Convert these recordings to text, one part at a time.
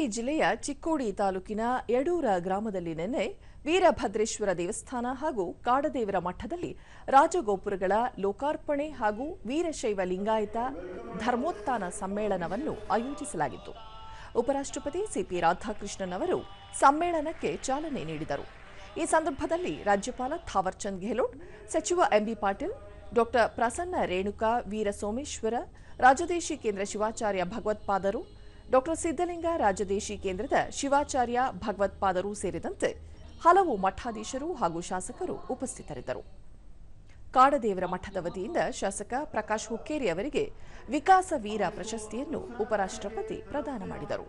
ಬೆಳಗಾವಿ ಜಿಲ್ಲೆಯ ಚಿಕ್ಕೋಡಿ ತಾಲೂಕಿನ ಯಡೂರ ಗ್ರಾಮದಲ್ಲಿ ನಿನ್ನೆ ವೀರಭದ್ರೇಶ್ವರ ದೇವಸ್ಥಾನ ಹಾಗೂ ಕಾಡದೇವರ ಮಠದಲ್ಲಿ ರಾಜಗೋಪುರಗಳ ಲೋಕಾರ್ಪಣೆ ಹಾಗೂ ವೀರಶೈವ ಲಿಂಗಾಯತ ಧರ್ಮೋತ್ಥಾನ ಸಮ್ಮೇಳನವನ್ನು ಆಯೋಜಿಸಲಾಗಿತ್ತು. ಉಪರಾಷ್ಟ್ರಪತಿ ಸಿಪಿ ರಾಧಾಕೃಷ್ಣನ್ ಅವರು ಸಮ್ಮೇಳನಕ್ಕೆ ಚಾಲನೆ ನೀಡಿದರು. ಈ ಸಂದರ್ಭದಲ್ಲಿ ರಾಜ್ಯಪಾಲ ಥಾವರ್ಚಂದ್ ಗೆಹ್ಲೋಟ್, ಸಚಿವ ಎಂಬಿ ಪಾಟೀಲ್, ಡಾ ಪ್ರಸನ್ನ ರೇಣುಕಾ ವೀರಸೋಮೇಶ್ವರ, ರಾಜದೇಶಿ ಕೇಂದ್ರ ಶಿವಾಚಾರ್ಯ ಭಗವತ್ಪಾದರು, ಡಾ ಸಿದ್ದಲಿಂಗ ರಾಜದೇಶಿ ಕೇಂದ್ರದ ಶಿವಾಚಾರ್ಯ ಭಗವತ್ಪಾದರು ಸೇರಿದಂತೆ ಹಲವು ಮಠಾಧೀಶರು ಹಾಗೂ ಶಾಸಕರು ಉಪಸ್ಥಿತರಿದ್ದರು. ಕಾಡದೇವರ ಮಠದ ವತಿಯಿಂದ ಶಾಸಕ ಪ್ರಕಾಶ್ ಹುಕ್ಕೇರಿ ಅವರಿಗೆ ವಿಕಾಸ ವೀರ ಪ್ರಶಸ್ತಿಯನ್ನು ಉಪರಾಷ್ಟ್ರಪತಿ ಪ್ರದಾನ ಮಾಡಿದರು.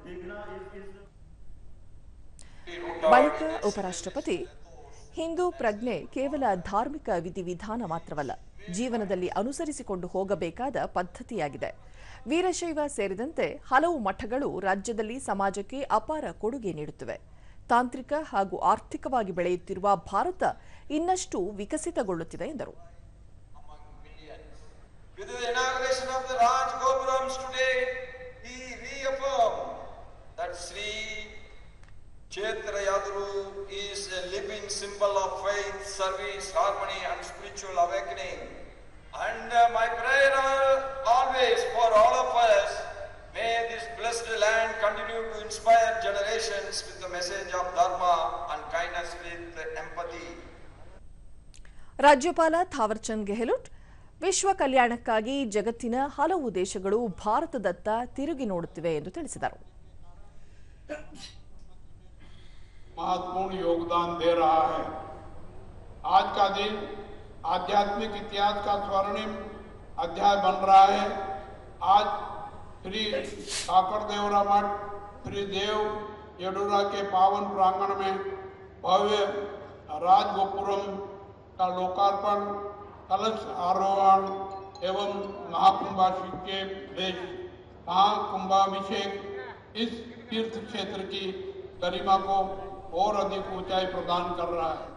ಬಳಿಕ ಉಪರಾಷ್ಟ್ರಪತಿ, ಹಿಂದೂ ಪ್ರಜ್ಞೆ ಕೇವಲ ಧಾರ್ಮಿಕ ವಿಧಿವಿಧಾನ ಮಾತ್ರವಲ್ಲ, ಜೀವನದಲ್ಲಿ ಅನುಸರಿಸಿಕೊಂಡು ಹೋಗಬೇಕಾದ ಪದ್ಧತಿಯಾಗಿದೆ. ವೀರಶೈವ ಸೇರಿದಂತೆ ಹಲವು ಮಠಗಳು ರಾಜ್ಯದಲ್ಲಿ ಸಮಾಜಕ್ಕೆ ಅಪಾರ ಕೊಡುಗೆ ನೀಡುತ್ತಿವೆ. ತಾಂತ್ರಿಕ ಹಾಗೂ ಆರ್ಥಿಕವಾಗಿ ಬೆಳೆಯುತ್ತಿರುವ ಭಾರತ ಇನ್ನಷ್ಟು ವಿಕಸಿತಗೊಳ್ಳುತ್ತಿದೆ ಎಂದರು. Kshetra Yadru is a living symbol of faith, service, harmony and spiritual awakening. And my prayer always for all of us, may this blessed land continue to inspire generations with the message of Dharma and kindness with empathy. ರಾಜ್ಯಪಾಲ ಥಾವರ್ಚಂದ್ ಗೆಹ್ಲೋಟ್, ವಿಶ್ವ ಕಲ್ಯಾಣಕ್ಕಾಗಿ ಜಗತ್ತಿನ ಹಲವು ದೇಶಗಳು ಭಾರತದತ್ತ ತಿರುಗಿ ನೋಡುತ್ತಿವೆ ಎಂದು ತಿಳಿಸಿದರು. महत्वपूर्ण योगदान दे रहा है। आज का दिन आध्यात्मिक इतिहास का स्वर्णिम अध्याय बन रहा है। आज श्री काकड़देवरा मठ श्री देव यडूरा के पावन प्रांगण में भव्य राजगोपुरम का लोकार्पण, कलश आरोहण एवं महाकुंभाभिषेक इस तीर्थ क्षेत्र की गरिमा को और अधिक ऊंचाई प्रदान कर रहा है।